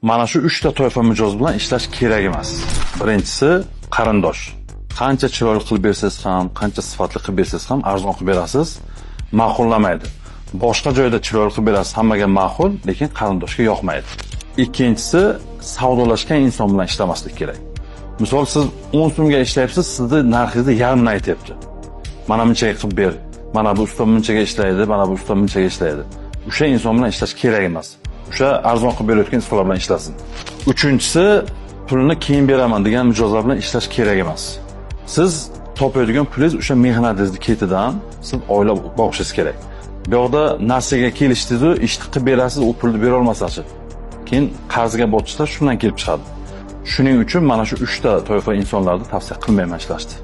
Mana shu 3 ta toifa mijoz bilan ishlash kerak emas. Birinchisi qarindosh. Qancha chiroyli qilib bersangiz ham, qancha sifatli qilib bersangiz ham arzon qilib berasiz, ma'qullamaydi. Boshqa joyda chiroyli qilib berasiz, hammaga ma'qul, lekin qarindoshga yoqmaydi. Ikkinchisi savdolashgan inson bilan ishlamaslik kerak. Misol siz 10 so'mga ishlayapsiz, sizni narxingizni yarmini aytyapti. Mana bunchaga qilib ber. Mana bu usta bunchaga ishlaydi, mana bu usta bunchaga ishlaydi. O'sha inson bilan ishlash kerak emas. O'sha arzon qilib berayotgan ustalar bilan ishlasin. Uchinchisi pulni keyin beraman degan mijozlar bilan ishlash kerak emas. Siz topayotgan pulingiz o'sha mehnatingizni ketidan siz oila boqishingiz kerak. Bu yoqda narsaga kelishdingiz-u, ishni qilib berasiz, u pulni bera olmasachi. Keyin qarzga botishlar shundan kelib chiqadi. Shuning uchun mana shu 3 ta toifa insonlarni tavsiya qilmayman ishlashni.